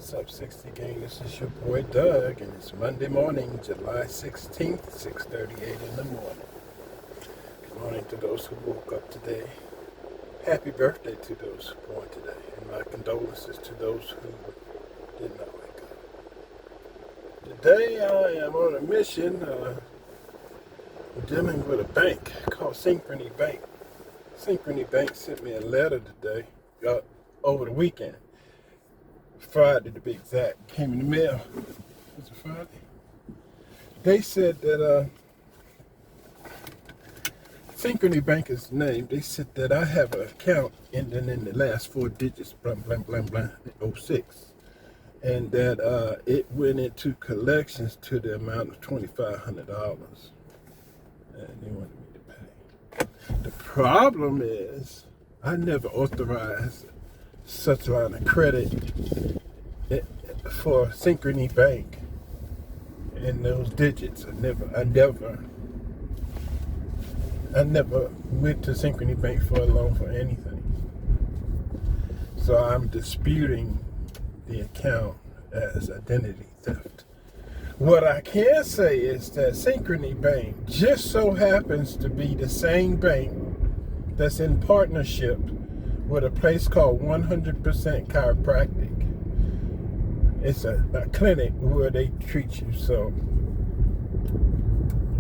What's up, 60 gang? This is your boy Doug, and it's Monday morning, July 16th, 6:38 in the morning. Good morning to those who woke up today. Happy birthday to those who born today, and my condolences to those who did not wake up. Today I am on a mission dealing with a bank called Synchrony Bank. Synchrony Bank sent me a letter today, over the weekend. Friday to be exact. Came in the mail. Was it Friday? They said that Synchrony Bank is the name. They said that I have an account ending in the last four digits, blah, blah, blah, blah, 06. And that it went into collections to the amount of $2,500. And they wanted me to pay. The problem is I never authorized such line of credit for Synchrony Bank in those digits. I never went to Synchrony Bank for a loan for anything. So I'm disputing the account as identity theft. What I can say is that Synchrony Bank just so happens to be the same bank that's in partnership with a place called 100% Chiropractic. It's a clinic where they treat you. So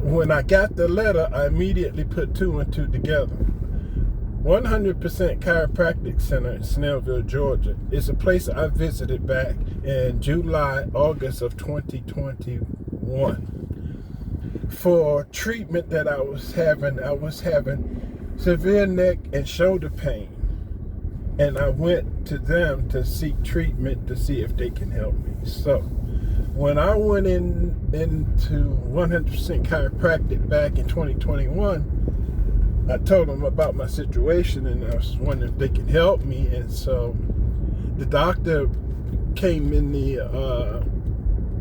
when I got the letter, I immediately put two and two together. 100% Chiropractic Center in Snellville, Georgia is a place I visited back in August of 2021 for treatment that I was having. I was having severe neck and shoulder pain. And I went to them to seek treatment to see if they can help me. So when I went into 100% Chiropractic back in 2021, I told them about my situation and I was wondering if they can help me. And so the doctor came in the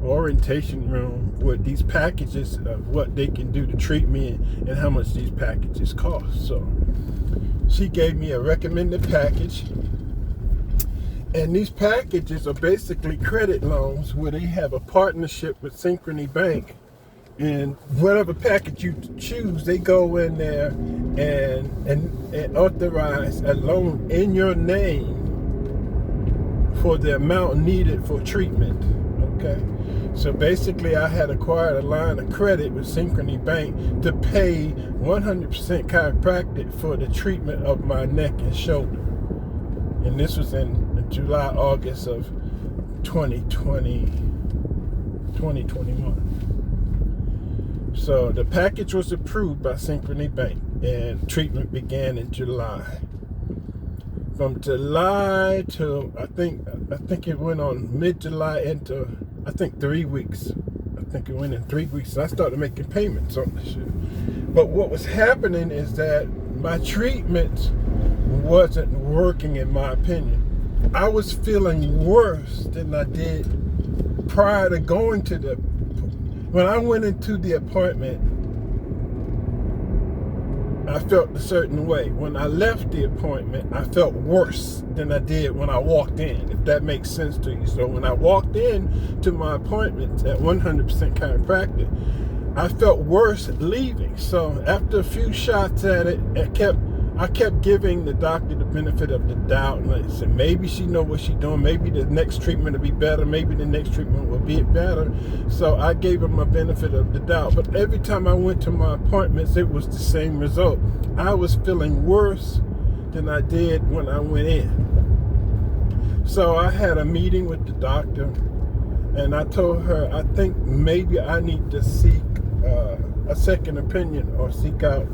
orientation room with these packages of what they can do to treat me and how much these packages cost. So she gave me a recommended package, and these packages are basically credit loans where they have a partnership with Synchrony Bank, and whatever package you choose, they go in there and authorize a loan in your name for the amount needed for treatment. Okay, so basically I had acquired a line of credit with Synchrony Bank to pay 100% Chiropractic for the treatment of my neck and shoulder. And this was in July, August of 2021. So the package was approved by Synchrony Bank and treatment began in July. From July to I think it went on mid-July into 3 weeks. I think it went in 3 weeks. So I started making payments on this shit. But what was happening is that my treatment wasn't working, in my opinion. I was feeling worse than I did prior to going to when I went into the appointment, I felt a certain way. When I left the appointment, I felt worse than I did when I walked in, if that makes sense to you. So when I walked in to my appointment at 100% Chiropractic, I felt worse leaving. So after a few shots at it, I kept giving the doctor the benefit of the doubt. And I said, maybe she know what she's doing. Maybe the next treatment will be better. Maybe the next treatment will be better. So I gave him a benefit of the doubt. But every time I went to my appointments, it was the same result. I was feeling worse than I did when I went in. So I had a meeting with the doctor, and I told her, I think maybe I need to seek a second opinion or seek out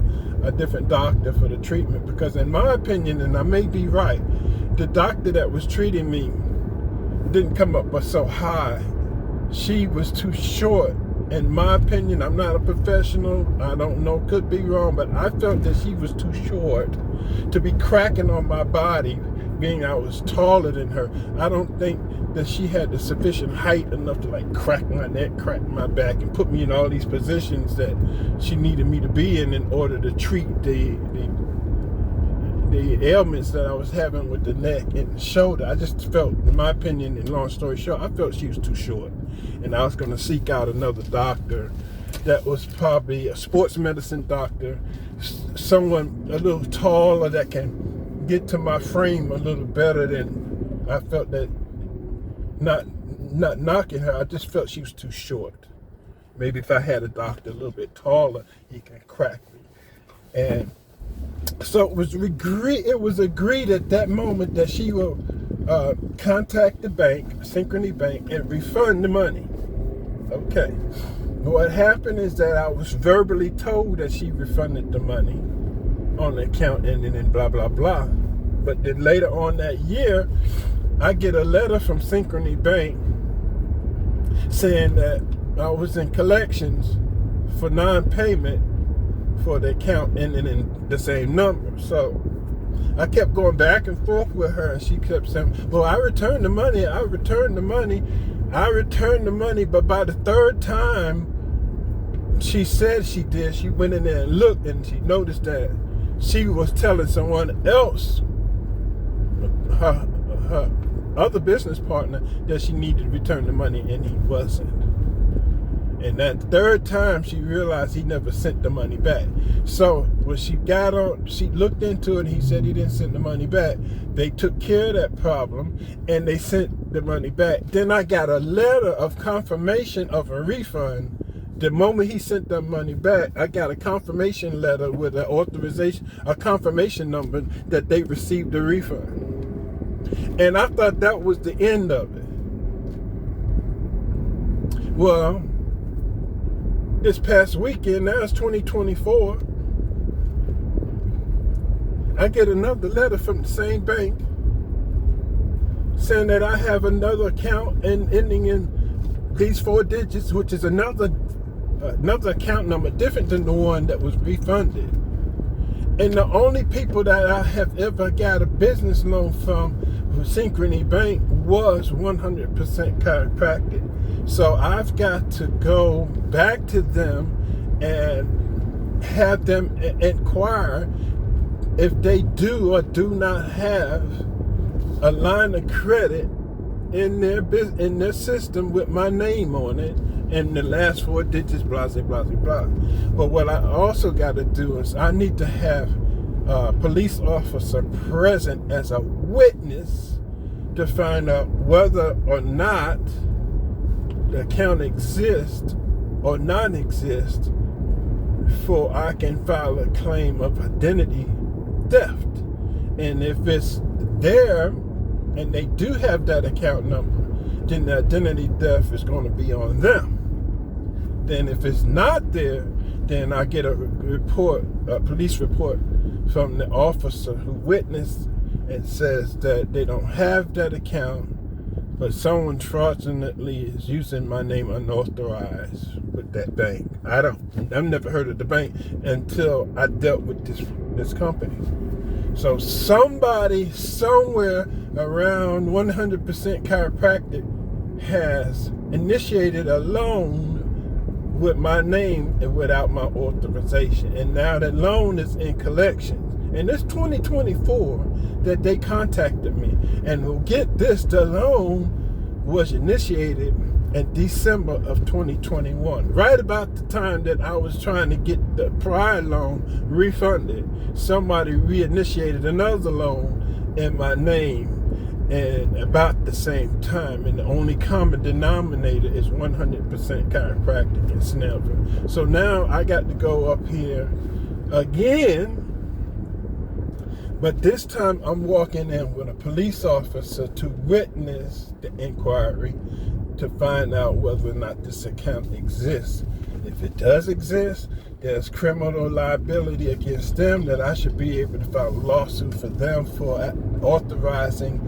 a different doctor for the treatment, because in my opinion, and I may be right, the doctor that was treating me didn't come up but so high. She was too short. In my opinion, I'm not a professional, I don't know, could be wrong, but I felt that she was too short to be cracking on my body, being I was taller than her. I don't think that she had the sufficient height enough to like crack my neck, crack my back, and put me in all these positions that she needed me to be in order to treat the ailments that I was having with the neck and the shoulder. I just felt, in my opinion, and long story short, I felt she was too short. And I was going to seek out another doctor that was probably a sports medicine doctor, someone a little taller that can get to my frame a little better than I felt. That not knocking her, I just felt she was too short. Maybe if I had a doctor a little bit taller, he can crack me. And so it was agreed at that moment that she will contact the bank, Synchrony Bank, and refund the money. Okay. What happened is that I was verbally told that she refunded the money on the account ending in blah, blah, blah. But then later on that year, I get a letter from Synchrony Bank saying that I was in collections for non-payment for the account ending in the same number. So I kept going back and forth with her, and she kept saying, well, I returned the money, but by the third time she said she did, she went in there and looked, and she noticed that she was telling someone else, her other business partner, that she needed to return the money, and he wasn't. And that third time, she realized he never sent the money back. So when she got on, she looked into it, and he said he didn't send the money back. They took care of that problem, and they sent the money back. Then I got a letter of confirmation of a refund. The moment he sent the money back, I got a confirmation letter with an authorization, a confirmation number that they received the refund. And I thought that was the end of it. Well, this past weekend, now it's 2024, I get another letter from the same bank saying that I have another account and ending in these 4 digits, which is another account number different than the one that was refunded. And the only people that I have ever got a business loan from Synchrony Bank was 100% Chiropractic. So I've got to go back to them and have them inquire if they do or do not have a line of credit in their system with my name on it and the last 4 digits, blah, blah, blah, blah. But what I also got to do is I need to have a police officer present as a witness to find out whether or not the account exists or non-exist, before I can file a claim of identity theft. And if it's there and they do have that account number, then the identity theft is going to be on them. Then if it's not there, then I get a police report from the officer who witnessed and says that they don't have that account, but someone fraudulently is using my name unauthorized with that bank. I've never heard of the bank until I dealt with this company. So somebody somewhere around 100% Chiropractic has initiated a loan with my name and without my authorization. And now that loan is in collections. And it's 2024 that they contacted me. And we'll get this, the loan was initiated in December of 2021. Right about the time that I was trying to get the prior loan refunded, somebody reinitiated another loan in my name, and about the same time, and the only common denominator is 100% Chiropractic in Snellville. So now I got to go up here again, but this time I'm walking in with a police officer to witness the inquiry to find out whether or not this account exists. If it does exist, there's criminal liability against them that I should be able to file a lawsuit for them for authorizing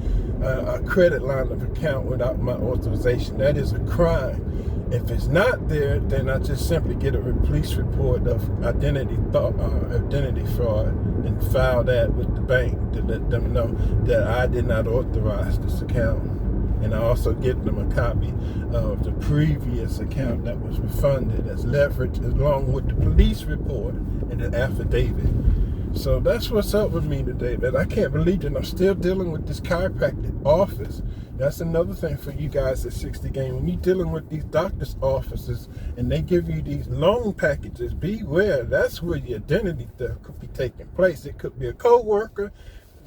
a credit line of account without my authorization. That is a crime. If it's not there, then I just simply get a police report of identity fraud and file that with the bank to let them know that I did not authorize this account. And I also get them a copy of the previous account that was refunded as leverage, along with the police report and the affidavit. So that's what's up with me today, man. I can't believe that I'm still dealing with this chiropractic office. That's another thing for you guys at 60 Game. When you're dealing with these doctor's offices and they give you these loan packages, beware. That's where your identity theft could be taking place. It could be a co-worker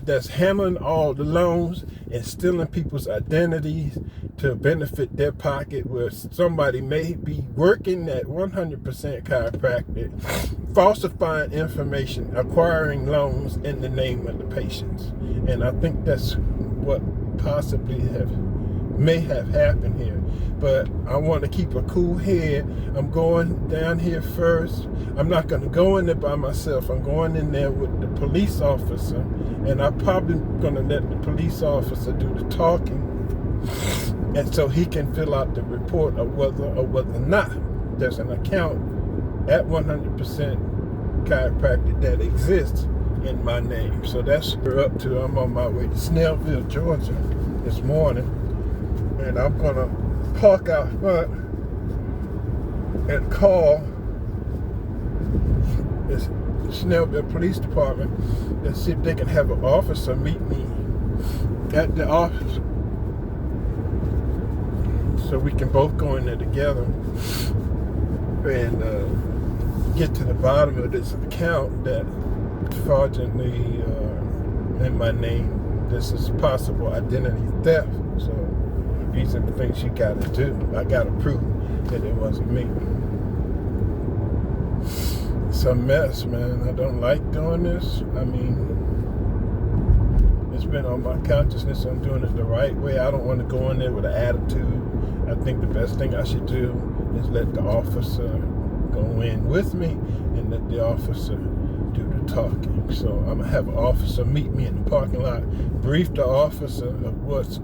that's handling all the loans and stealing people's identities to benefit their pocket, where somebody may be working at 100% chiropractic, falsifying information, acquiring loans in the name of the patients. And I think that's what possibly may have happened here. But I want to keep a cool head. I'm going down here first. I'm not going to go in there by myself. I'm going in there with the police officer, and I'm probably going to let the police officer do the talking, and so he can fill out the report of whether or not there's an account at 100% chiropractic that exists in my name. So that's what we're up to. I'm on my way to Snellville, Georgia this morning, and I'm going to park out front and call this Snellville Police Department and see if they can have an officer meet me at the office so we can both go in there together and get to the bottom of this account that fraudulently in my name. This is possible identity theft. So these are the things you gotta do. I gotta prove that it wasn't me. It's a mess, man. I don't like doing this. I mean, it's been on my consciousness. I'm doing it the right way. I don't want to go in there with an attitude. I think the best thing I should do is let the officer go in with me and let the officer do the talking. So I'm gonna have an officer meet me in the parking lot, brief the officer of what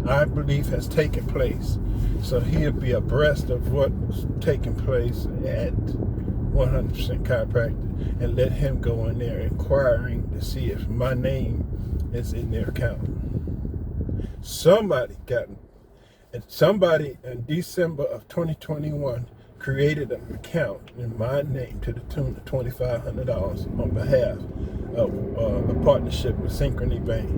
I believe has taken place, so he'll be abreast of what's taking place at 100% chiropractic, and let him go in there inquiring to see if my name is in their account. Somebody in December of 2021 created an account in my name to the tune of $2,500 on behalf of a partnership with Synchrony Bank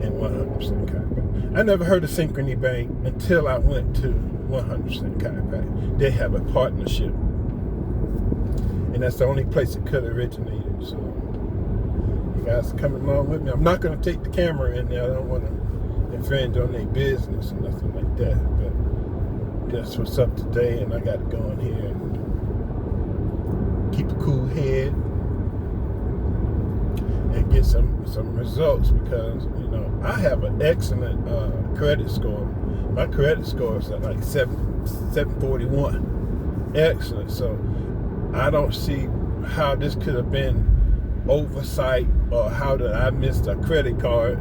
and 100% chiropractic. I never heard of Synchrony Bank until I went to 100% chiropractic. They have a partnership, and that's the only place it could have originated. So you guys are coming along with me. I'm not going to take the camera in there. I don't want to infringe on their business or nothing like that. But that's what's up today, and I got to go in here and keep a cool head and get some results, because I have an excellent credit score. My credit score is at like 741. Excellent. So I don't see how this could have been oversight, or how did I miss a credit card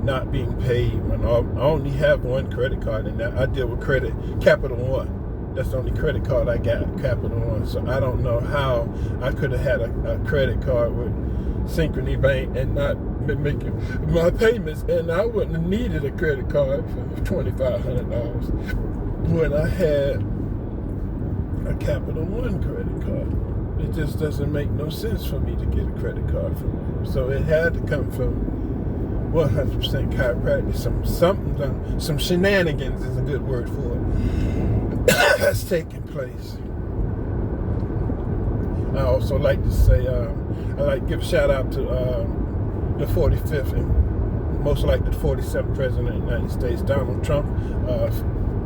not being paid when I only have one credit card, and I deal with Capital One. That's the only credit card I got, Capital One. So I don't know how I could have had a credit card with Synchrony Bank and not been making my payments, and I wouldn't have needed a credit card for $2,500 when I had a Capital One credit card. It just doesn't make no sense for me to get a credit card from them. So it had to come from 100% chiropractic. Some shenanigans is a good word for it that's taking place. I also like to say, I like to give a shout out to the 45th and most likely the 47th President of the United States, Donald Trump.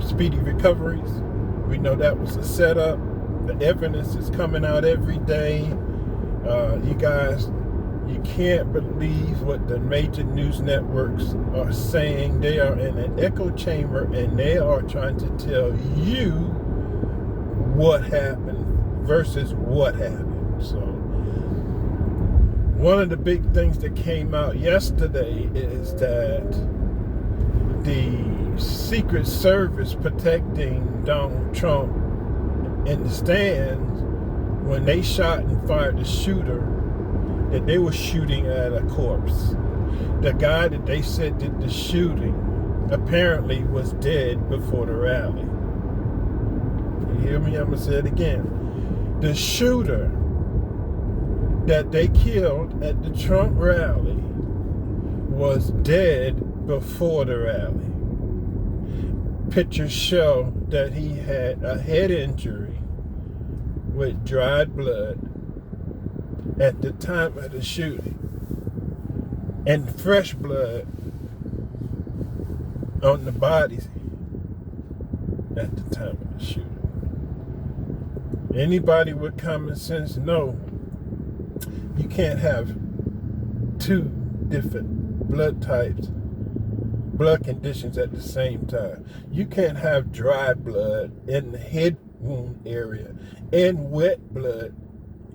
Speedy recoveries. We know that was a setup. The evidence is coming out every day. You guys, you can't believe what the major news networks are saying. They are in an echo chamber, and they are trying to tell you what happened versus what happened. So one of the big things that came out yesterday is that the Secret Service protecting Donald Trump in the stands, when they shot and fired the shooter, that they were shooting at a corpse. The guy that they said did the shooting apparently was dead before the rally. You hear me? I'm going to say it again. The shooter that they killed at the Trump rally was dead before the rally. Pictures show that he had a head injury with dried blood at the time of the shooting and fresh blood on the bodies at the time of the shooting. Anybody with common sense know you can't have two different blood types, blood conditions at the same time. You can't have dry blood in the head wound area and wet blood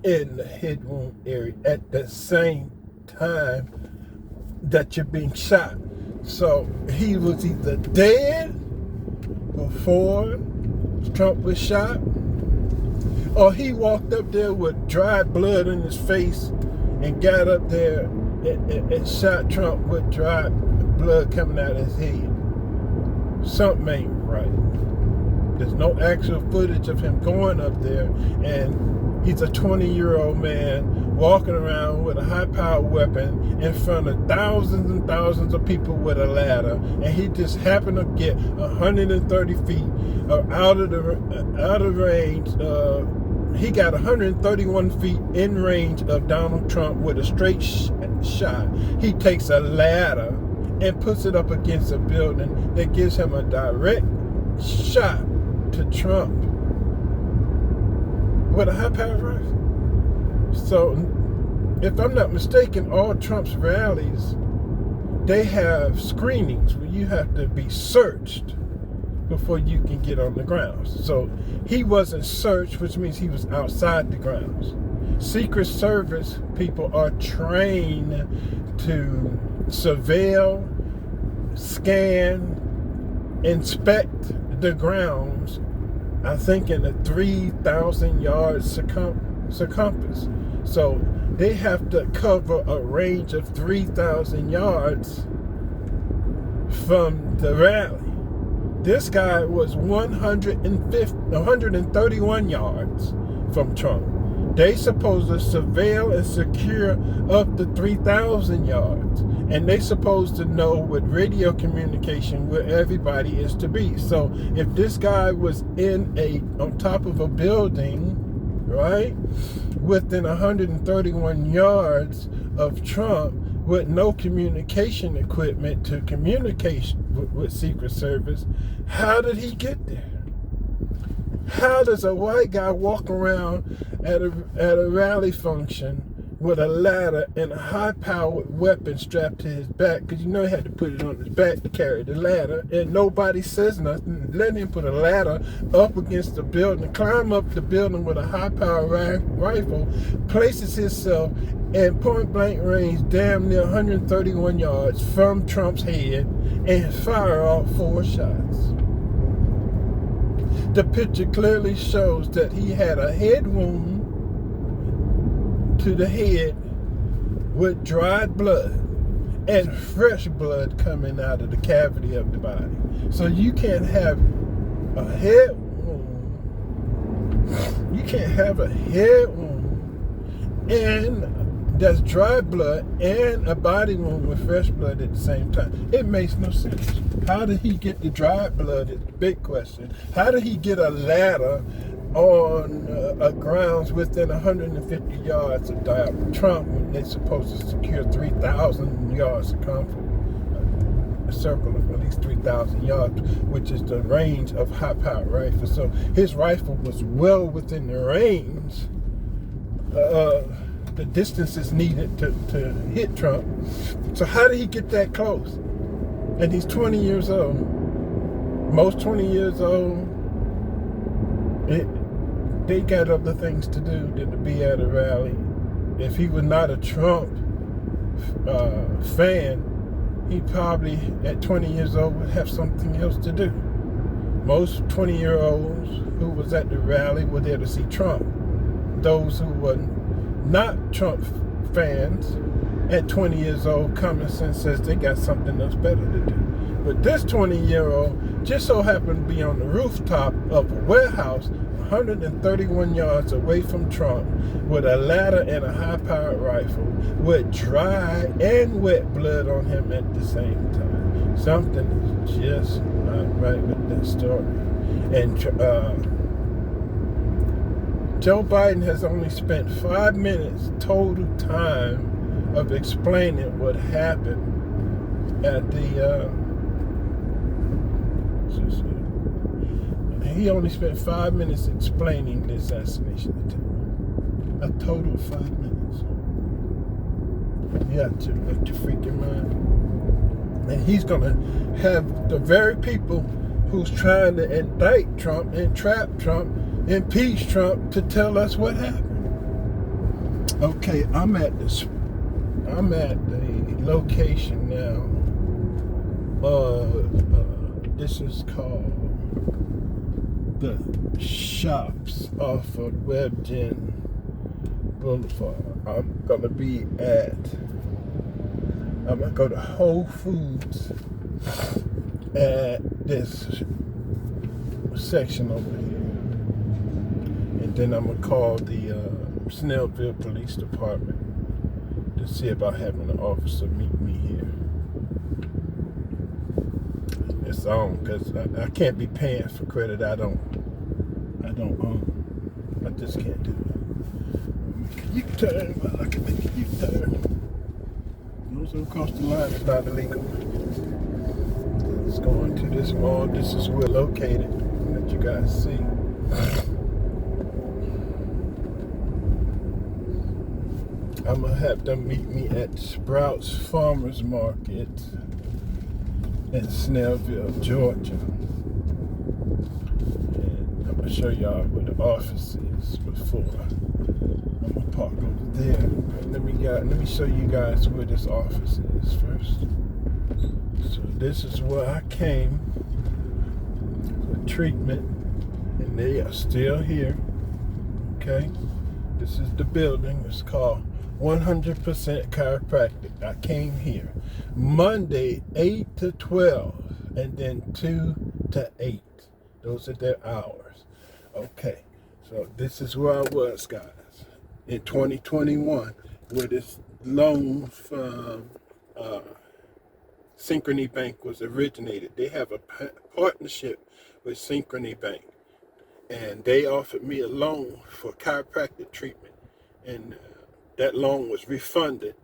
in the head wound area at the same time that you're being shot. So he was either dead before Trump was shot, or he walked up there with dry blood in his face and got up there and shot Trump with dry blood coming out of his head. Something ain't right. There's no actual footage of him going up there, and he's a 20-year-old man walking around with a high-powered weapon in front of thousands and thousands of people with a ladder, and he just happened to get 130 feet out of range. He got 131 feet in range of Donald Trump with a straight shot. He takes a ladder and puts it up against a building that gives him a direct shot to Trump with a high-powered rifle. So, if I'm not mistaken, all Trump's rallies, they have screenings where you have to be searched before you can get on the grounds. So he wasn't searched, which means he was outside the grounds. Secret Service people are trained to surveil, scan, inspect the grounds, I think in a 3,000 yard circumference. So they have to cover a range of 3,000 yards from the rally. This guy was 131 yards from Trump. They supposed to surveil and secure up to 3,000 yards. And they supposed to know with radio communication where everybody is to be. So if this guy was on top of a building, right, within 131 yards of Trump, with no communication equipment to communicate with Secret Service, how did he get there? How does a white guy walk around at a rally function with a ladder and a high-powered weapon strapped to his back? Because you know he had to put it on his back to carry the ladder, and nobody says nothing. Let him put a ladder up against the building, climb up the building with a high-powered rifle, places himself in point-blank range, damn near 131 yards from Trump's head, and fire off 4 shots. The picture clearly shows that he had a head wound to the head with dried blood and fresh blood coming out of the cavity of the body. So you can't have a head wound. You can't have a head wound and that's dry blood and a body wound with fresh blood at the same time. It makes no sense. How did he get the dry blood is the big question. How did he get a ladder on grounds within 150 yards of Trump when they're supposed to secure 3,000 yards circumference? A circle of at least 3,000 yards, which is the range of high-powered rifle. So his rifle was well within the range, the distances needed to hit Trump. So how did he get that close? And he's 20 years old. Most 20 years old, they got other things to do than to be at a rally. If he was not a Trump fan, he probably, at 20 years old, would have something else to do. Most 20-year-olds who was at the rally were there to see Trump. Those who were not Trump fans, at 20 years old, common sense says they got something else better to do. But this 20-year-old just so happened to be on the rooftop of a warehouse 131 yards away from Trump with a ladder and a high-powered rifle with dry and wet blood on him at the same time. Something is just not right with that story. And Joe Biden has only spent 5 minutes total time of explaining what happened at the he only spent 5 minutes explaining the assassination attempt. A total of 5 minutes. Yeah, to let your freaking mind. And he's gonna have the very people who's trying to indict Trump, entrap Trump, impeach Trump to tell us what happened. Okay, I'm at the location now. This is called the Shops off of Webgen Boulevard. I'm gonna go to Whole Foods at this section over here, and then I'm gonna call the Snellville Police Department to see about having an officer meet me here. It's on, because I can't be paying for credit I don't own. I just can't do it. Make a U-turn. Well, I can make a U-turn. Those who cross the line is not illegal. It's going to this mall. This is where located. Let you guys see. I'm gonna have them meet me at Sprouts Farmers Market in Snellville, Georgia. And I'm gonna show y'all where the office is before I'm gonna park over there. But let me show you guys where this office is first. So this is where I came for treatment, and they are still here. Okay, this is the building. It's called 100% Chiropractic. I came here Monday 8 to 12 and then 2 to 8. Those are their hours. Okay, so this is where I was, guys, in 2021, where this loan from Synchrony Bank was originated. They have a partnership with Synchrony Bank, and they offered me a loan for chiropractic treatment, and that loan was refunded.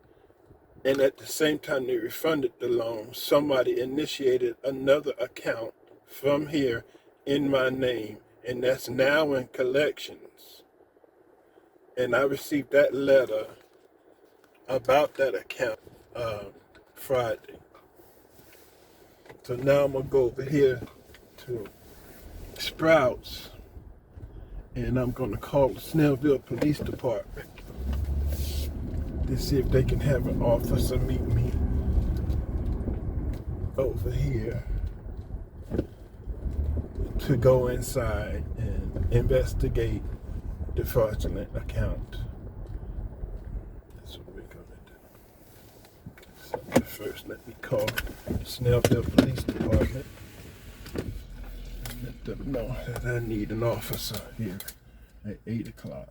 And at the same time they refunded the loan, somebody initiated another account from here in my name, and that's now in collections. And I received that letter about that account Friday. So now I'm gonna go over here to Sprouts, and I'm gonna call the Snellville Police Department to see if they can have an officer meet me over here to go inside and investigate the fraudulent account. That's what we're gonna do. So first, let me call the Snellville Police Department and let them know that I need an officer here at 8 o'clock.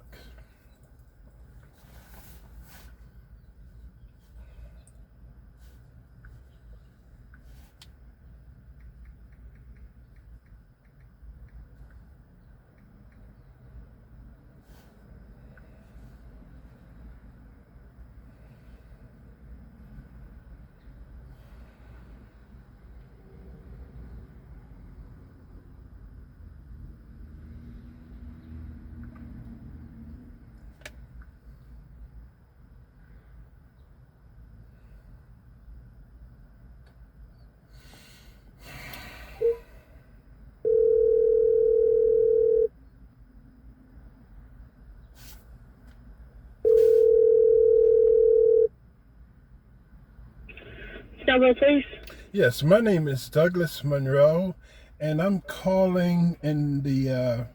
Snellville, please. Yes, my name is Douglas Monroe, and I'm calling in the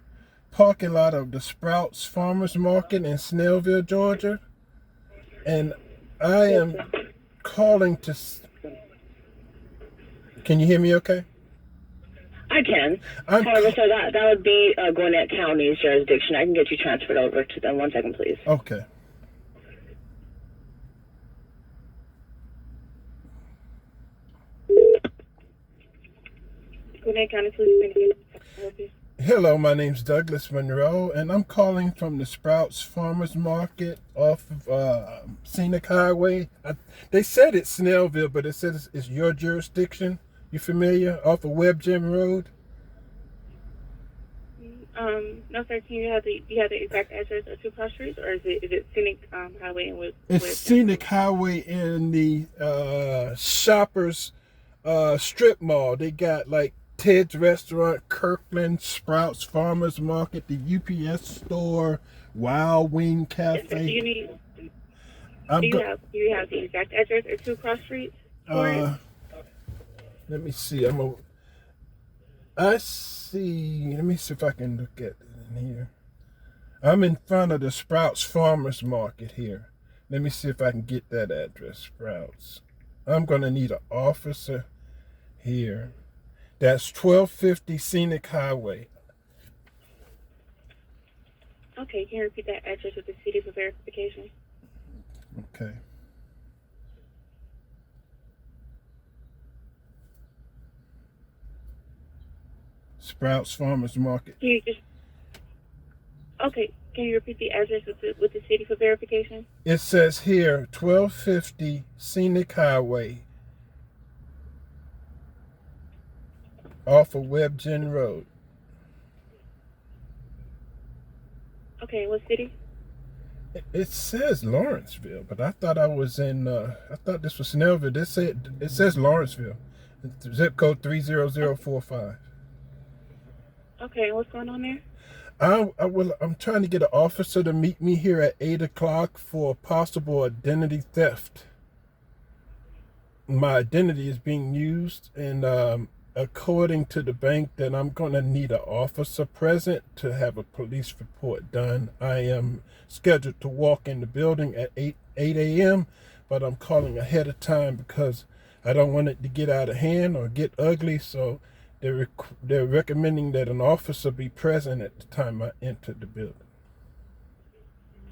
parking lot of the Sprouts Farmers Market in Snellville, Georgia. And I am calling to... Can you hear me okay? I can. I'm However, so that would be Gwinnett County's jurisdiction. I can get you transferred over to them. 1 second, please. okay. Gwinnett County Police. Can I help you? Hello, my name's Douglas Monroe, and I'm calling from the Sprouts Farmers Market off of Scenic Highway. They said it's Snellville, but it says it's your jurisdiction. You familiar? Off of Webb Gym Road? No, sir. Can you have the exact address of 2 cross streets, or is it Scenic Highway and It's Scenic Highway in the Shoppers Strip Mall. They got like Ted's Restaurant, Kirkland, Sprouts Farmers Market, the UPS store, Wild Wing Cafe. Do you have the exact address or 2 cross streets for it? Let me see. I see. Let me see if I can look at it in here. I'm in front of the Sprouts Farmers Market here. Let me see if I can get that address, Sprouts. I'm going to need an officer here. That's 1250 Scenic Highway. Okay, can you repeat that address with the city for verification? Okay. Sprouts Farmers Market. Okay, can you repeat the address with the city for verification? It says here 1250 Scenic Highway off of Webb Gym Road. Okay, what city? It says Lawrenceville, but I thought I was in I thought this was Snellville. It says Lawrenceville. Zip code 30045. Okay, what's going on there? I'm trying to get an officer to meet me here at 8 o'clock for possible identity theft. My identity is being used, and according to the bank, that I'm going to need an officer present to have a police report done. I am scheduled to walk in the building at 8 a.m., but I'm calling ahead of time because I don't want it to get out of hand or get ugly, so they're recommending that an officer be present at the time I enter the building.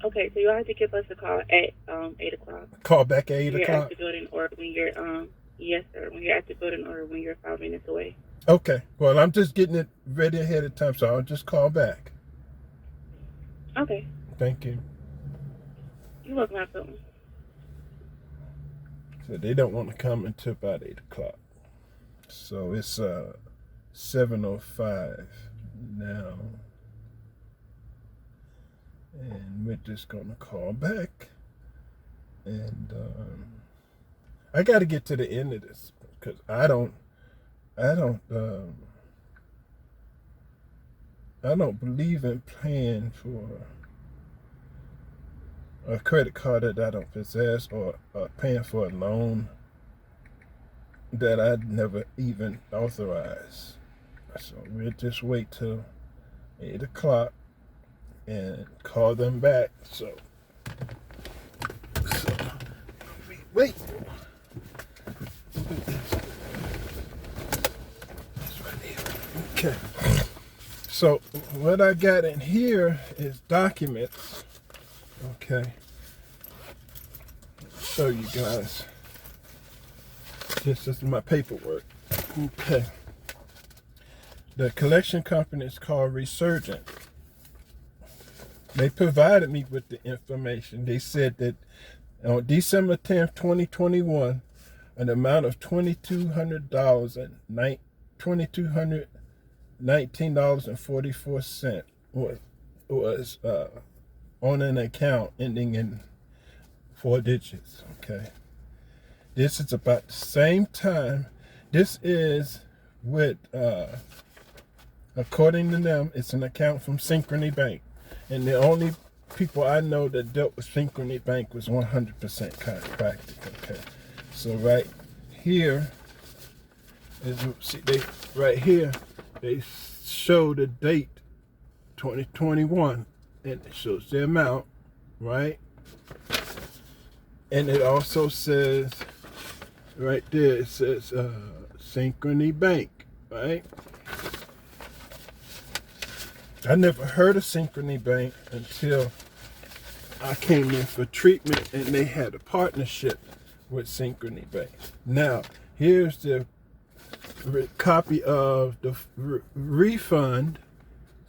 Okay, so you'll have to give us a call at 8 o'clock. Call back at 8 When you're o'clock? at the building, or when you're yes, sir. When you're at the building, or when you're 5 minutes away. Okay. Well, I'm just getting it ready ahead of time, so I'll just call back. Okay. Thank you. You're welcome. Have something. So they don't want to come until about 8 o'clock. So it's 7:05 now. And we're just going to call back. And I got to get to the end of this because I don't believe in paying for a credit card that I don't possess, or paying for a loan that I'd never even authorized. So we'll just wait till 8 o'clock and call them back. So wait. That's right here. Okay. So what I got in here is documents. Okay. I'll show you guys. This is my paperwork. Okay. The collection company is called Resurgent. They provided me with the information. They said that on December 10th, 2021, an amount of $2,200 and $2,219.44 was on an account ending in 4 digits. Okay. This is about the same time. This is with, according to them, it's an account from Synchrony Bank. And the only people I know that dealt with Synchrony Bank was 100% chiropractic. Okay. So right here is, see, right here, they show the date, 2021, and it shows the amount, right? And it also says Right there it says Synchrony Bank, right? I never heard of Synchrony Bank until I came in for treatment and they had a partnership with Synchrony Bank. Now, here's the copy of the refund.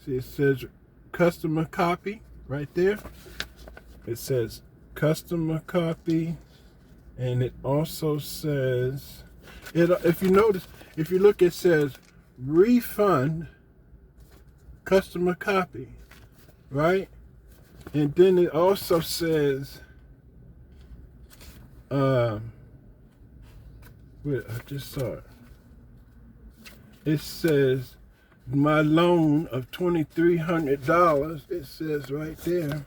See, it says customer copy right there. It says customer copy, and it also says, if you notice, if you look, it says refund customer copy, right? And then it also says, wait, I just saw it. It says my loan of $2,300. It says right there,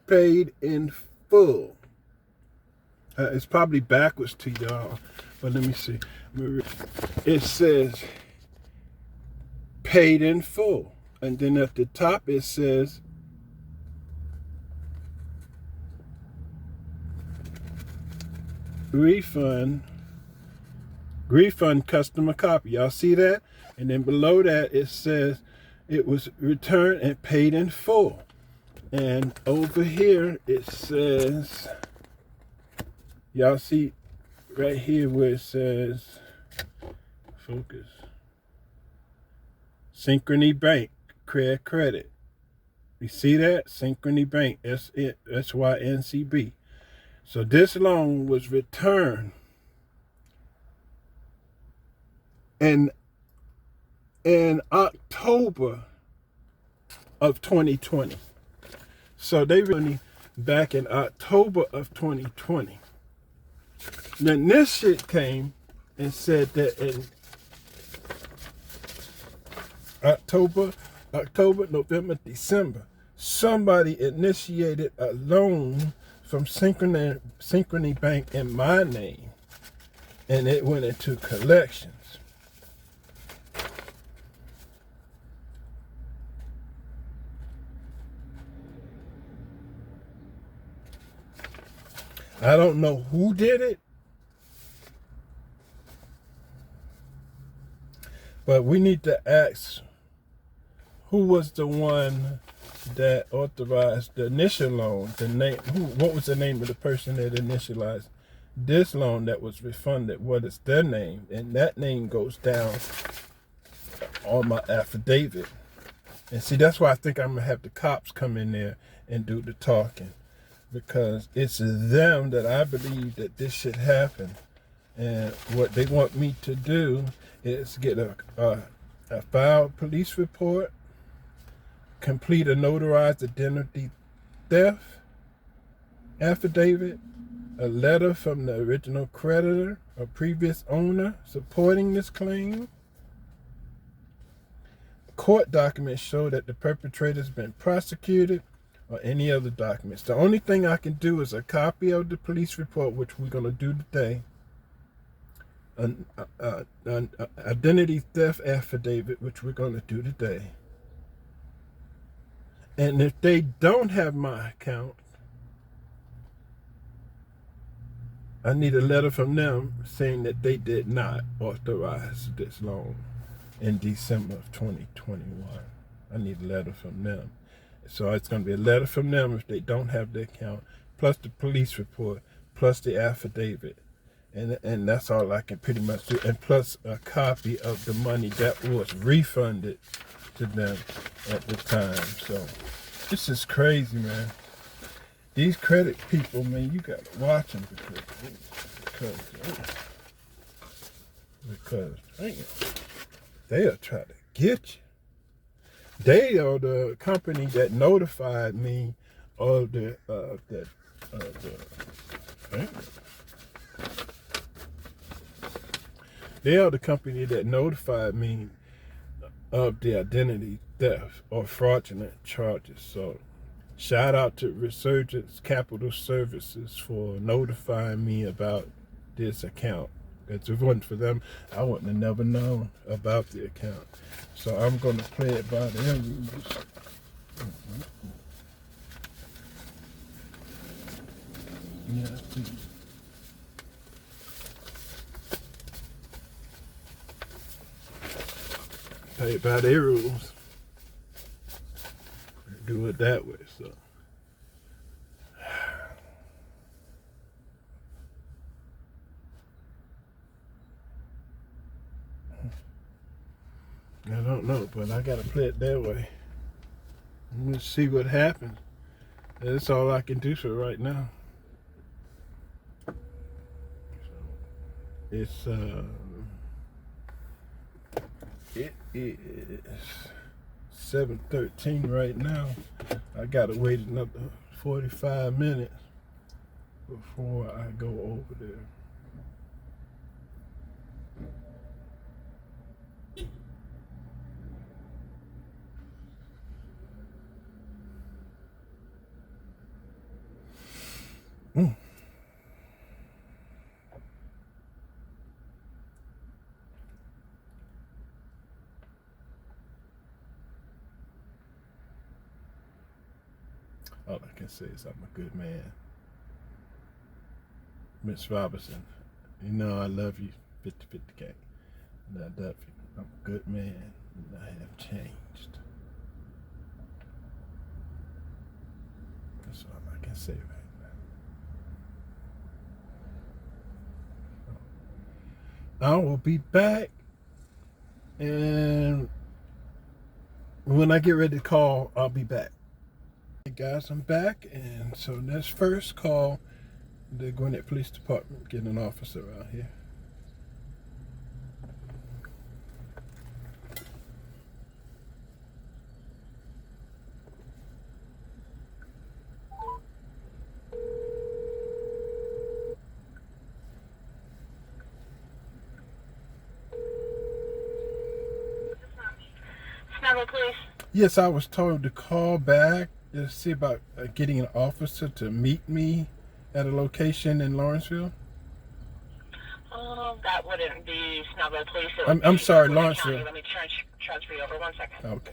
paid in full. It's probably backwards to y'all, but let me see. It says paid in full, and then at the top it says refund customer copy. Y'all see that? And then below that it says it was returned and paid in full. And over here it says, y'all see right here where it says, focus, Synchrony Bank credit. You see that? Synchrony Bank, that's it, SYNCB. So this loan was returned in October of 2020. So they really back in October of 2020. Then this shit came and said that in October, November, December, somebody initiated a loan from Synchrony Bank in my name, and it went into collections. I don't know who did it, but we need to ask who was the one that authorized the initial loan. The name, what was the name of the person that initialized this loan that was refunded? What is their name? And that name goes down on my affidavit. And see, that's why I think I'm gonna have the cops come in there and do the talking, because it's them that I believe that this should happen. And what they want me to do is get a filed police report, complete a notarized identity theft affidavit, a letter from the original creditor or previous owner supporting this claim. Court documents show that the perpetrator has been prosecuted, or any other documents. The only thing I can do is a copy of the police report, which we're going to do today, an identity theft affidavit, which we're going to do today. And if they don't have my account, I need a letter from them saying that they did not authorize this loan in December of 2021. I need a letter from them. So it's going to be a letter from them if they don't have the account, plus the police report, plus the affidavit. And that's all I can pretty much do. And plus a copy of the money that was refunded to them at the time. So this is crazy, man. These credit people, man, you got to watch them because they'll try to get you. They are the company that notified me of they are the company that notified me of the identity theft or fraudulent charges. So shout out to Resurgence Capital Services for notifying me about this account. Because if it wasn't for them, I wouldn't have never known about the account. So I'm going to play it by their rules. Yeah, Play by their rules. Do it that way, so. I don't know, but I gotta play it that way. Let's see what happens. That's all I can do for right now. It's it is 7:13 right now. I gotta wait another 45 minutes before I go over there. All I can say is I'm a good man. Miss Robinson, you know I love you, 50-50K. And I love you. I'm a good man, and I have changed. That's all I can say right now. I will be back, and when I get ready to call, I'll be back. Hey guys, I'm back, and so let's first call the Gwinnett Police Department, get an officer out here. Police. Yes, I was told to call back to see about getting an officer to meet me at a location in Lawrenceville. That wouldn't be Snellville Police. I'm sorry, Lawrenceville. County. Let me transfer you over. 1 second. Okay.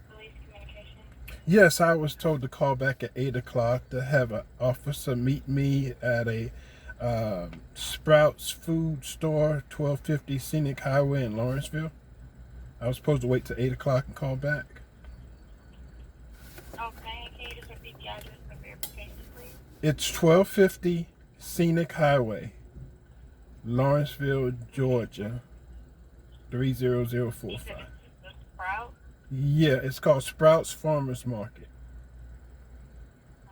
Police communication. Yes, I was told to call back at 8 o'clock to have an officer meet me at a Sprouts food store, 1250 Scenic Highway in Lawrenceville. I was supposed to wait till 8 o'clock and call back. Okay, can you just repeat the address for verification, please? It's 1250 Scenic Highway, Lawrenceville, Georgia, 30045. The Sprout? Yeah, it's called Sprouts Farmers Market.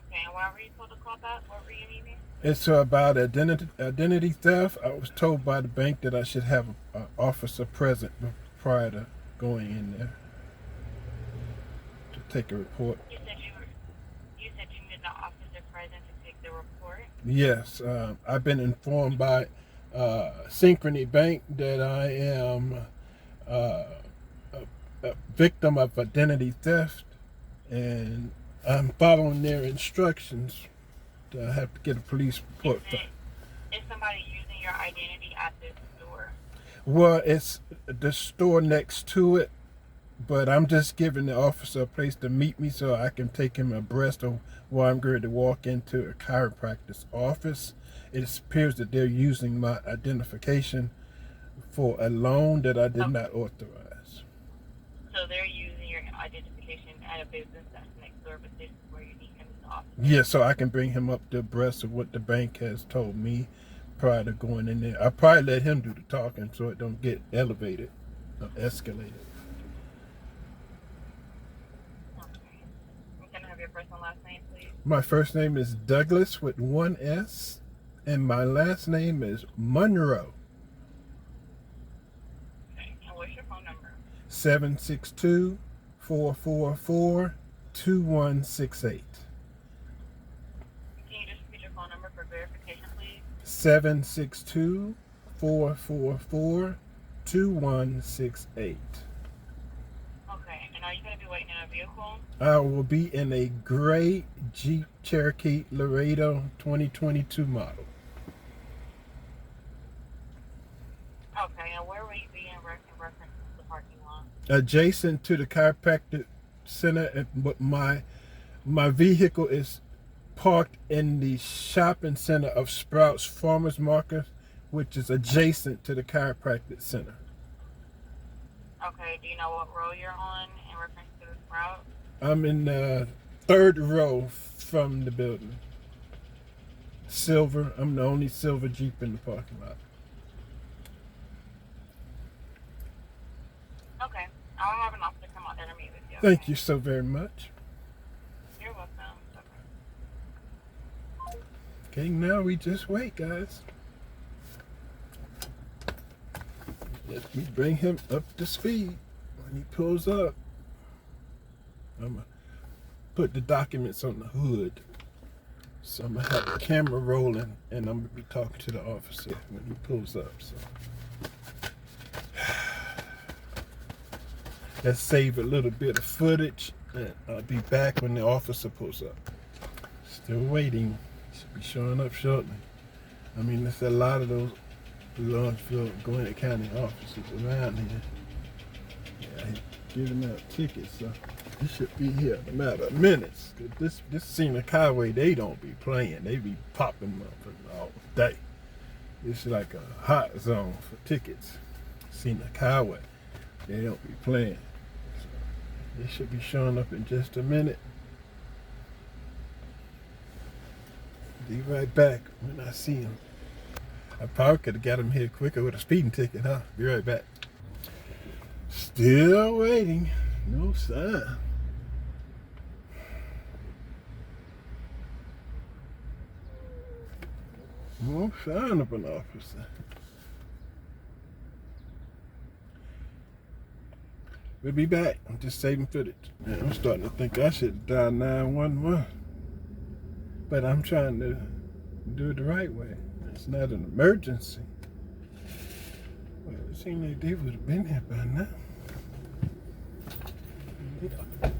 Okay, and why were you told to call back? What were you needing? It's about identity theft. I was told by the bank that I should have an officer present prior to going in there to take a report. You said you needed an officer present to take the report? Yes, I've been informed by Synchrony Bank that I am a victim of identity theft, and I'm following their instructions. I have to get a police report. Is somebody using your identity at this store? Well, it's the store next to it, but I'm just giving the officer a place to meet me so I can take him abreast of where I'm going to walk into a chiropractic's office. It appears that they're using my identification for a loan that I did not authorize. So they're using your identification at a business that's next door, but this is where you need him in the office? Yeah, so I can bring him up to abreast of what the bank has told me prior to going in there. I probably let him do the talking so it don't get elevated or escalated. Okay. Can I have your first and last name, please? My first name is Douglas with one S, and my last name is Monroe. Okay. And what's your phone number? 762-444-2168. Can you just repeat your phone number for verification, please? 762-444-2168. Okay. And are you going to be waiting in a vehicle? I will be in a gray Jeep Cherokee Laredo 2022 model. Okay. And where will you be in reference to the parking lot? Adjacent to the chiropractic center, but my vehicle is parked in the shopping center of Sprouts Farmers Market, which is adjacent to the chiropractic center. Okay, do you know what row you're on in reference to this route? I'm in the third row from the building. Silver. I'm the only silver Jeep in the parking lot. Okay, I'll have an officer come out there to meet with you. Thank you so very much. You're welcome. Okay, now we just wait, guys. Let me bring him up to speed. When he pulls up, I'm going to put the documents on the hood. So I'm going to have the camera rolling, and I'm going to be talking to the officer when he pulls up. So let's save a little bit of footage, and I'll be back when the officer pulls up. Still waiting. Should be showing up shortly. I mean, there's a lot of those Lawrenceville, Gwinnett County officers around here. Yeah, he's giving out tickets, so he should be here in a matter of minutes. Cause this scenic highway, they don't be playing. They be popping up all day. It's like a hot zone for tickets. Scenic highway, they don't be playing. So they should be showing up in just a minute. Be right back when I see him. I probably could have got him here quicker with a speeding ticket, huh? Be right back. Still waiting. No sign. No sign of an officer. We'll be back. I'm just saving footage. Man, I'm starting to think I should dial 911. But I'm trying to do it the right way. It's not an emergency. Well, it seems like they would have been here by now.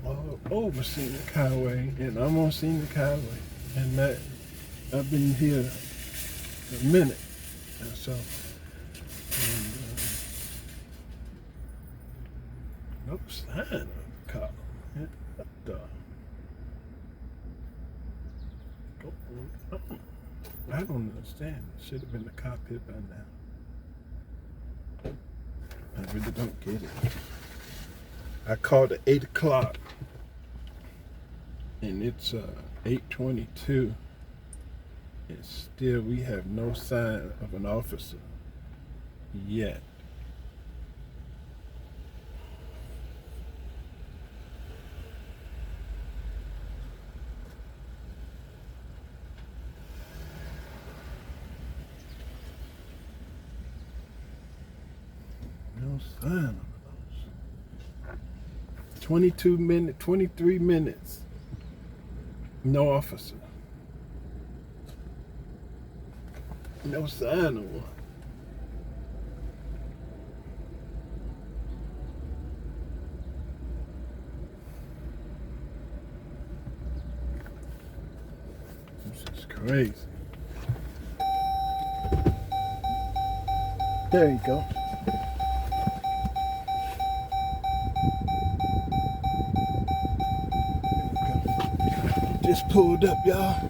All over Scenic Highway, and I'm on Scenic Highway. And that, I've been here a minute. And so, no sign of a cop. What the? I don't understand. It should have been a cop here by now. I really don't get it. I called at 8 o'clock, and it's 8:22, and still we have no sign of an officer yet. No sign of those. 23 minutes. No officer. No sign of one. This is crazy. There you go. Just pulled up, y'all.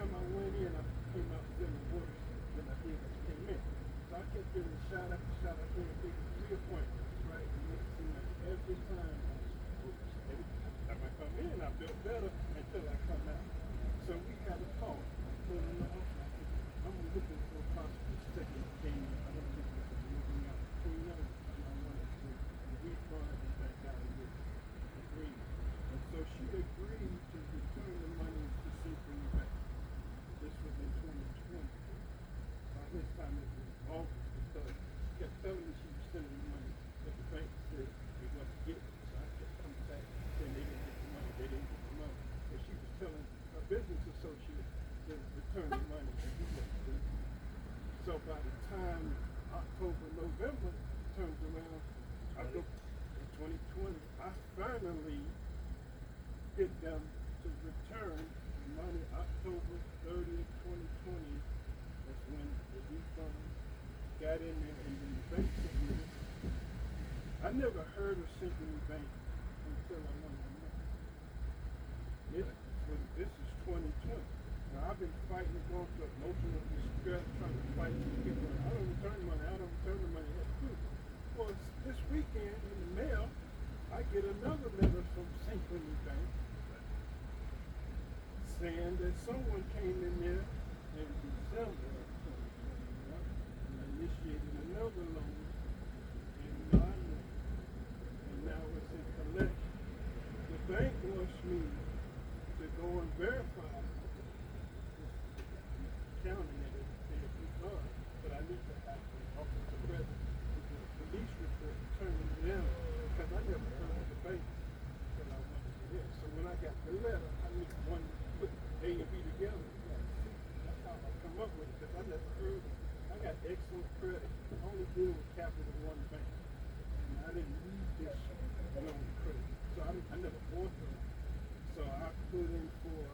time I went in, I came out feeling worse than I did when I came in. So I kept getting shot after shot. I couldn't take 3 appointments, right? And it seemed like every time I come in, I feel better until I come out. So we had a call. I told him, I'm looking for a possible second opinion. I don't think this is moving out between us. And I wanted to refund and back out of this agreement. And so she agreed to return the money to Synchrony Bank. This was in 2020. By this time it was August because she kept telling me she was sending the money, but the bank said they wasn't getting it. So I kept coming back saying they didn't get the money, they didn't get the money. But she was telling her business associate to return the money and he wasn't doing it. So by the time October, November turns around, I go in 2020, I finally get them to return the money October 30th, 2020. That's when the refund got in there and then the bank submitted. I never heard of Synchrony Bank until I wanted to know. This is 2020. Now I've been fighting and going through emotional distress, trying to fight to get money. I don't return money. I don't return the money. That's true. Well, this weekend in the mail, I get another letter from Synchrony Bank saying that someone came in there in December of 2021 and initiated another loan in my name, and now it's in collection. The bank wants me to go and verify counting it as a refund, but I need to have the office of presence with the police report turning it in because I never heard of the bank until I went to this. So when I got the letter, I need one to put A and B together. That's how I come up with it because I never heard of it. I got excellent credit. I only deal with Capital One Bank. And I didn't need this loan credit. So I never bought them. So I put in for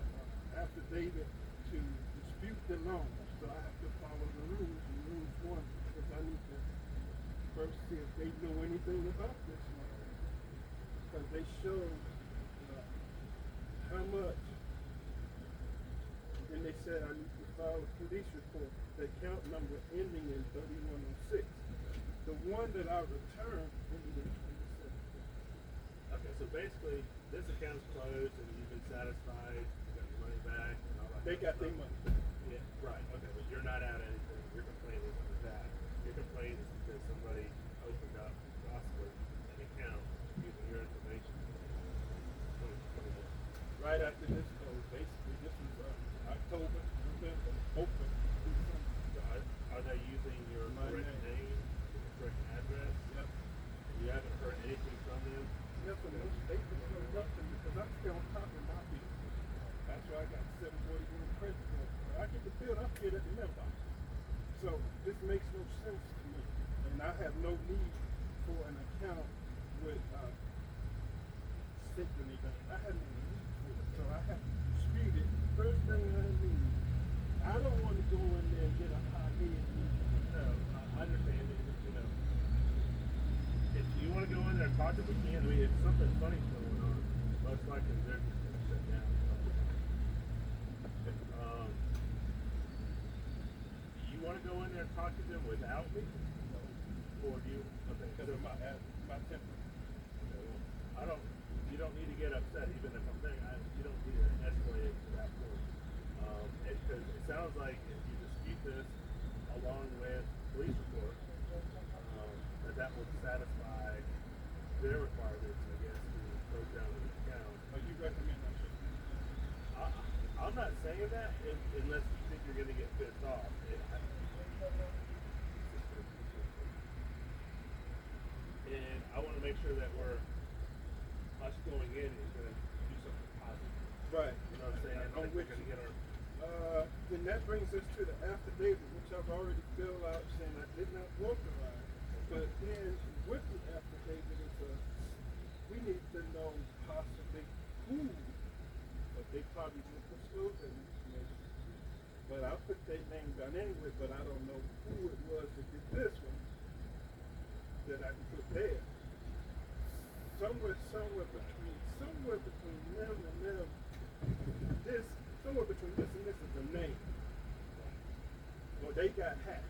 affidavit to dispute the loan. So I have to follow the rules. And rules 1 because I need to first see if they know anything about this loan. Because they show how much. And they said I need to file a police report. The account number ending in 3106. The one that I returned ended in 27. Okay, so basically, this account's closed and you've been satisfied, you got your money back, and all that. They got their money. Yeah, right. Okay, but you're not out anything. Your complaint isn't with that. Your complaint is because somebody opened up possibly an account using your information. Right after this closed, basically, this was October, November, open. So are they using your correct name, your correct address? Yep. You haven't heard anything from them? Nothing, no statements, no nothing, because I'm still on top of my bill. That's why I got 741 credit score. I get the bill, I get it in the mailbox. So this makes no sense to me. And I have no need for an account with Synchrony Bank. I have no need for it. So I have to dispute it. First thing I need, I don't want to go in there and get a high head. No, I understand it, you know. If you want to go in there and talk to them, we can. I mean, if something funny's going on, most likely they're just going to shut down. Do you want to go in there and talk to them without me? Or do you? Okay, Because of my temper. I don't. You don't need to get upset, even if I'm saying you don't need to escalate it to that point. Because it sounds like if you dispute this along with police report, that would satisfy their requirements, I guess, to close down the account. But you recommend I should? I'm not saying that unless you think you're going to get pissed off. And I want to make sure that us going in is going to do something positive. Right. You know what I'm saying? I think we're going to get our... Then that brings us to the affidavit, which I've already filled out saying I did not authorize. But then with the affidavit, we need to know possibly who, but they probably won't disclose that information. But I'll put their name down anyway, but I don't know who it was that did this one that I can put there. Somewhere between them and them, somewhere between this and this is the name. Well, they got hacked.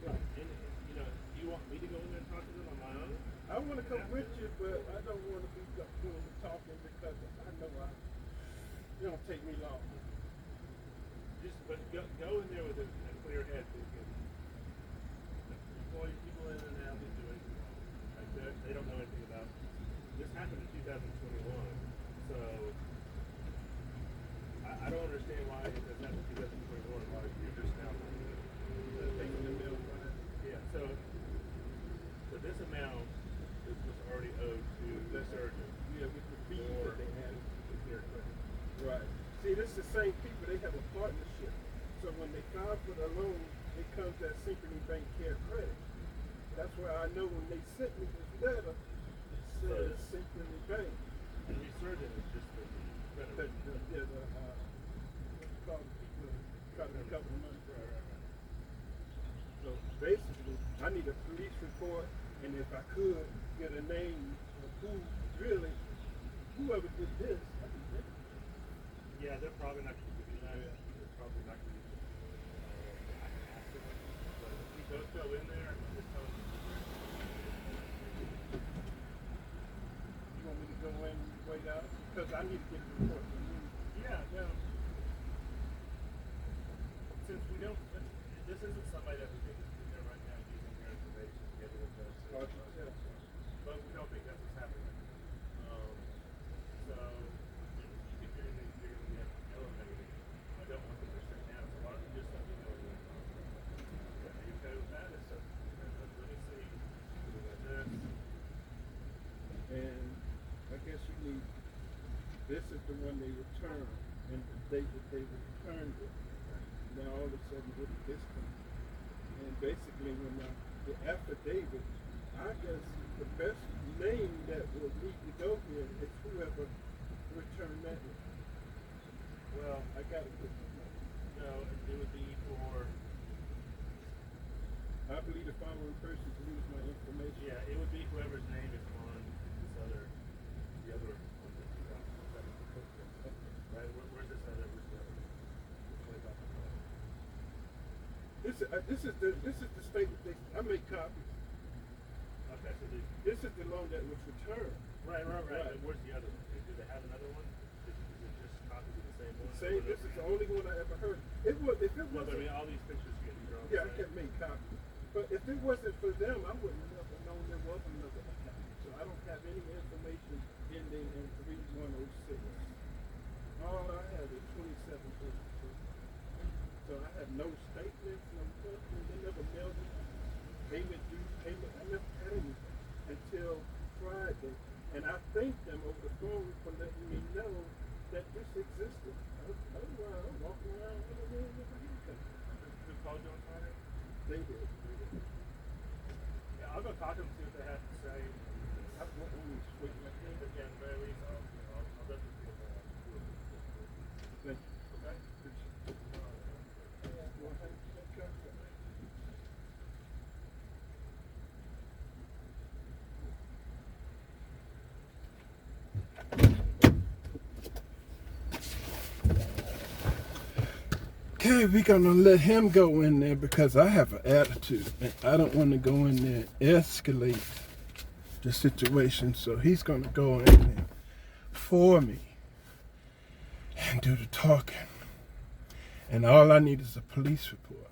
Right. And you know, do you want me to go in there and talk to them on my own? I want to come with you, but I don't want to be doing the talking because I know it don't take me long. But go in there with a clear head, because employee people in and out didn't do anything wrong. Like they don't know anything about this. Happened in 2021, so I don't understand why it doesn't happen in 2021. Why you're just now Taking the mail fine. yeah. So this amount was already owed to the surgeon. Yeah, with the fees that they had. Their credit. Right. See, this is the same people. They have a partnership. So when they file for the loan, it comes as Synchrony Bank Care Credit. That's why I know when they sent me this letter, it says Synchrony Bank. And resurgent is just the credit. Called people trying to cover the money. Right. So basically, I need a police report, and if I could get a name of whoever did this, I could get it. Yeah, they're probably not going to do that. They're probably not going to do that. I can ask them, but if we both go in there and just tell them. You want me to go in and wait out? Because I need to get the report from you. Yeah. Since we don't, this isn't somebody that we think is in there right now using their information to get it done. But we don't think that's what's happening. So, you could do anything you're going to have to know about it. I don't want them to shut down, so why don't you just let me know when are you okay with that? So, let me see. We got this. And I guess you need, this is the one they returned, and the date that they returned it. Now all of a sudden, what did this come? And basically, when the affidavit, I guess the best name that will need to go here is whoever returned that. Well, I got to put some name. no, it would be for, I believe the following person to use my information. yeah, it would be whoever's name is on this other, the other one that you got. Right? Where's this other? This is the statement I make copies. Okay, so This is the loan that was returned. right. And where's the other one? Do they have another one? Is it just copies of the same one? Same. This is the only one I ever heard. It would if it No, but I wasn't. mean, all these pictures you get, these are all Yeah, I the can same. make copies. But if it wasn't for them, I wouldn't have never known there was another account. So I don't have any information ending in 3106. All I have is 2742. So I have no statements, no nothing. They never mailed me payment due, payment. I never had anything until Friday. And I thanked them over the phone for letting me know that this existed. Otherwise, I'm walking around with a little bit of income. Who called you on Friday? They did. Yeah, I'll go talk to them, see what they have to say. I went on and switched my hand. But yeah, at the very least, I'll definitely see what they have to do. Thank you. Okay? Well, thank you. Okay, we're gonna let him go in there because I have an attitude and I don't want to go in there and escalate the situation. So he's gonna go in there for me and do the talking. And all I need is a police report.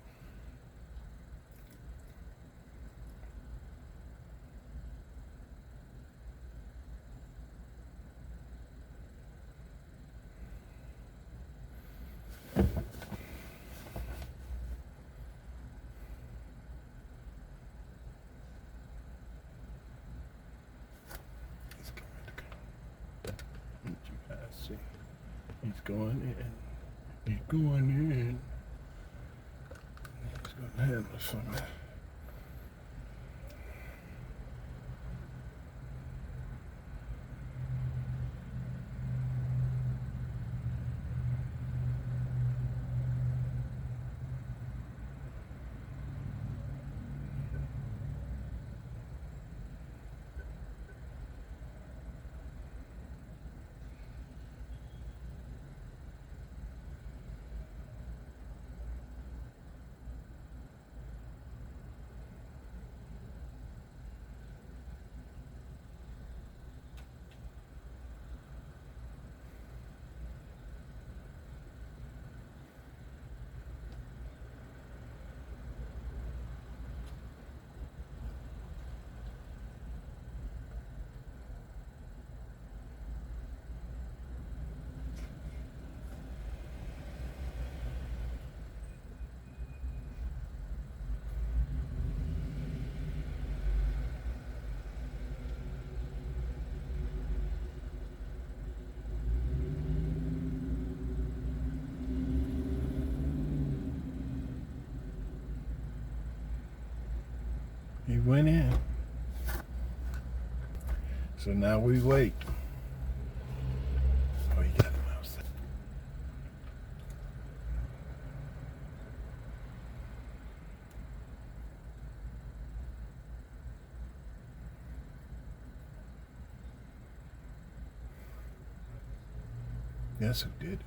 He's going in. He's going in. He's going to handle something. He went in. So now we wait. Oh, he got him outside. Guess who did it?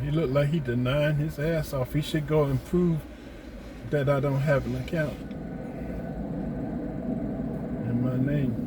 He looked like he denying his ass off. He should go and prove that I don't have an account in my name.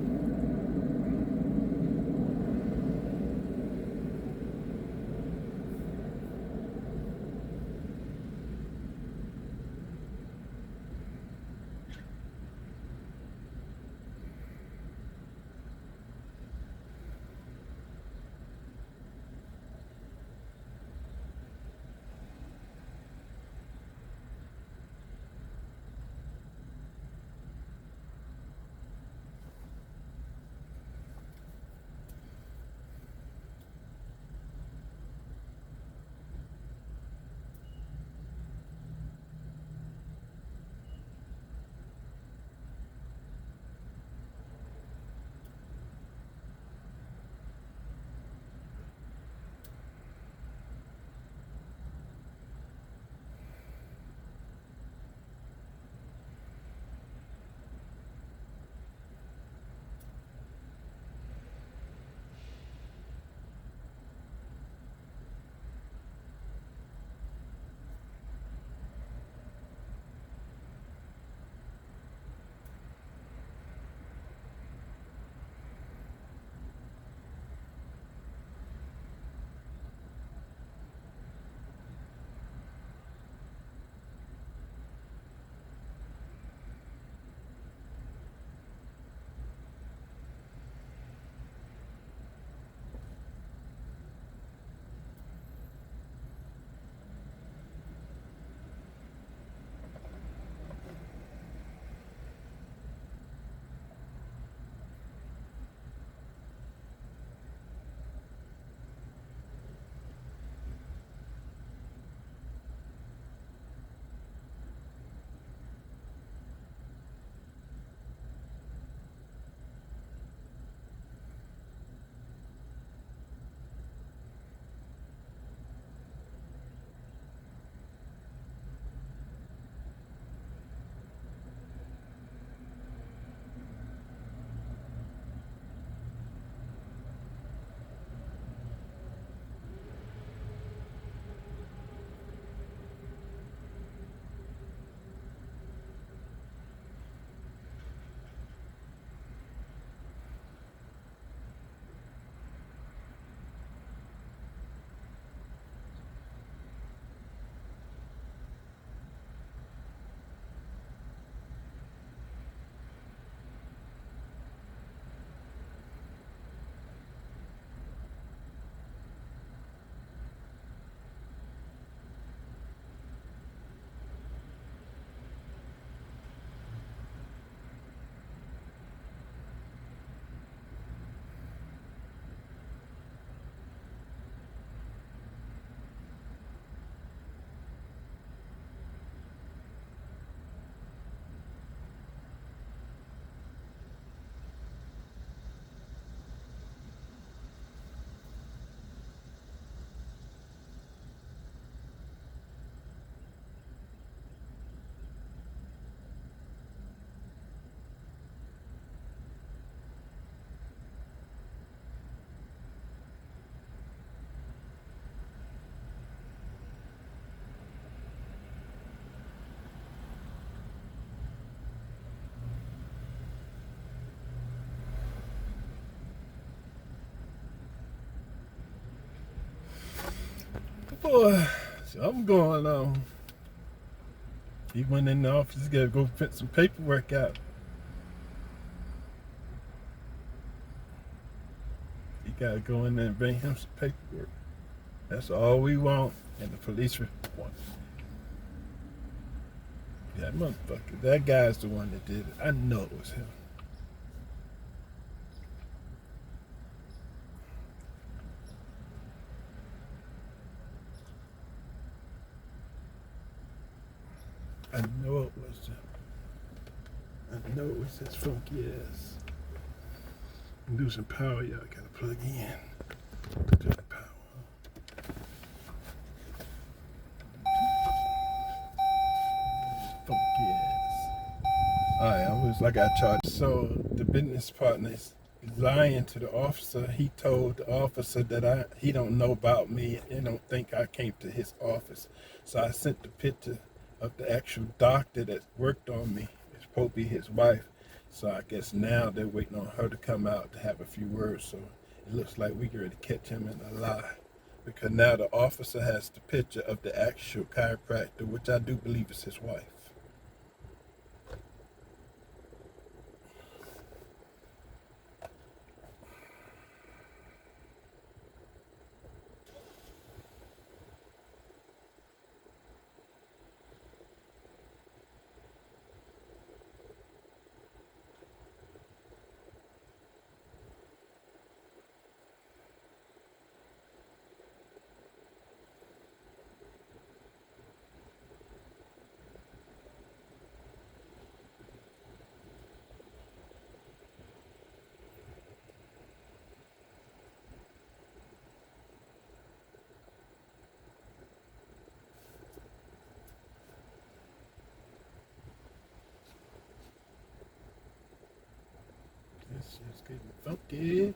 Boy, something going on. He went in the office, got to go print some paperwork out. He got to go in there and bring him some paperwork. That's all we want in the police report. That motherfucker, that guy's the one that did it. I know it was him. I know it was him. I know it was his funky ass. I'm losing power, y'all gotta plug in. Turn the power on. Funky ass. Alright, I got charged. So the business partner is lying to the officer. He told the officer that he don't know about me and don't think I came to his office. So I sent the picture of the actual doctor that worked on me. It's supposed to be his wife. So I guess now they're waiting on her to come out to have a few words. So it looks like we ready to catch him in a lie. Because now the officer has the picture of the actual chiropractor, which I do believe is his wife. This shit's getting funky.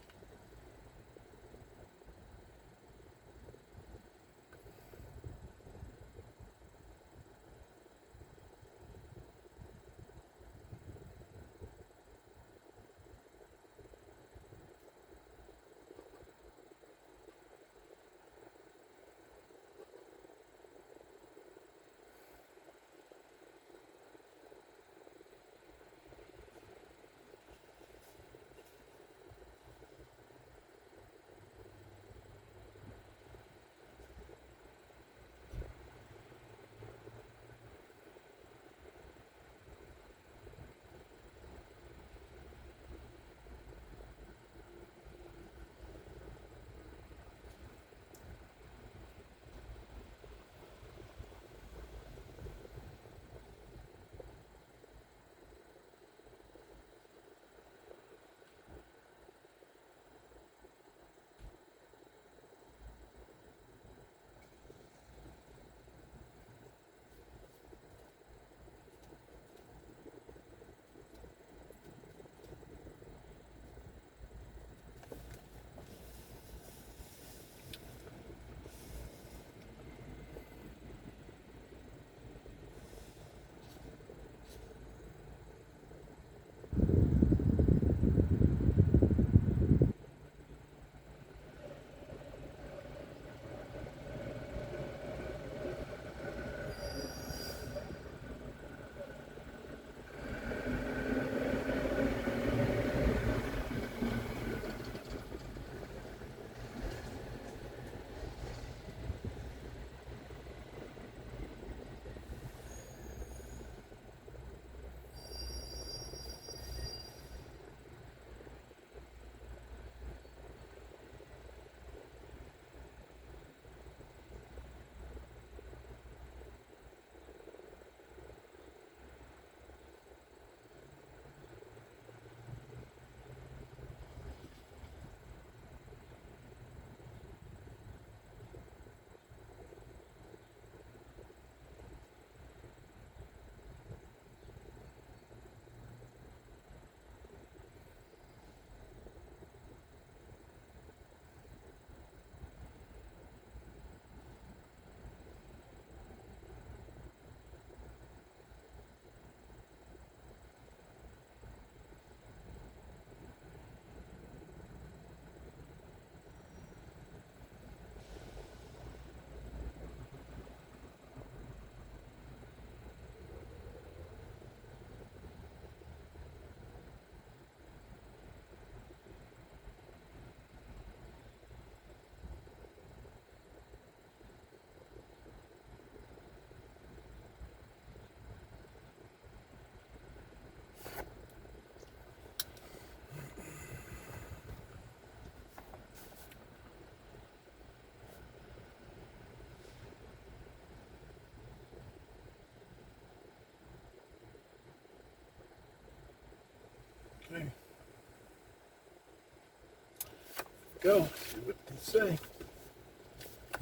go. See what they say.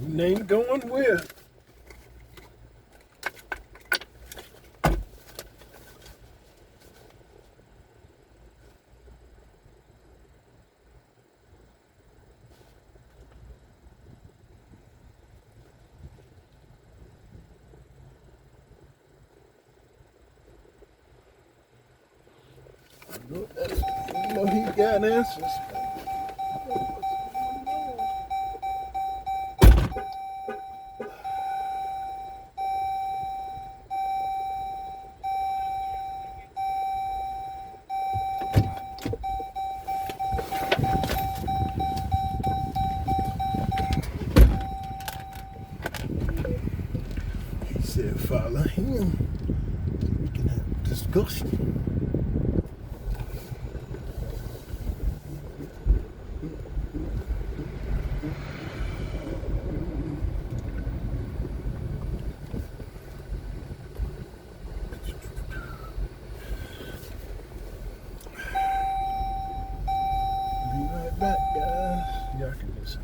Name going where? I know he got answers. He said, follow him. We can have a discussion. Be right back, guys. Y'all can listen.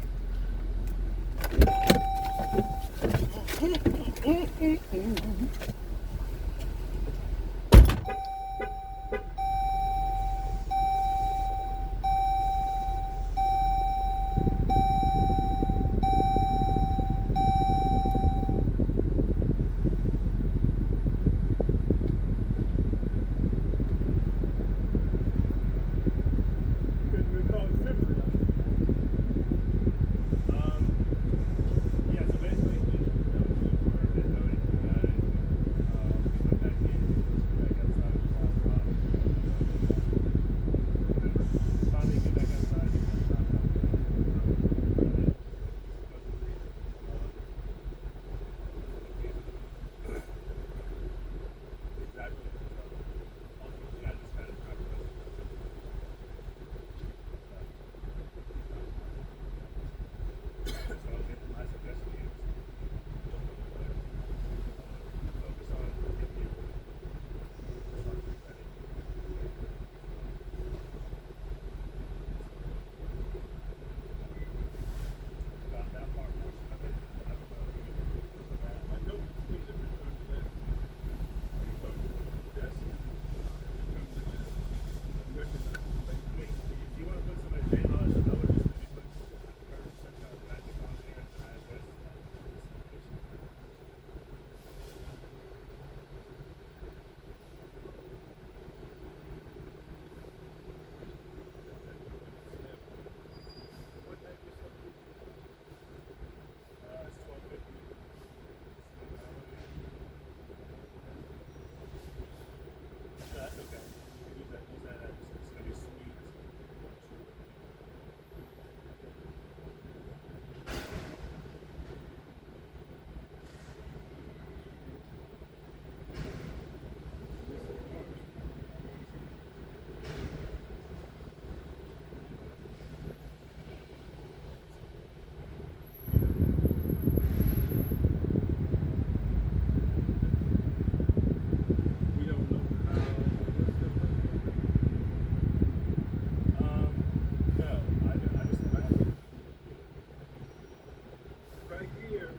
Right here.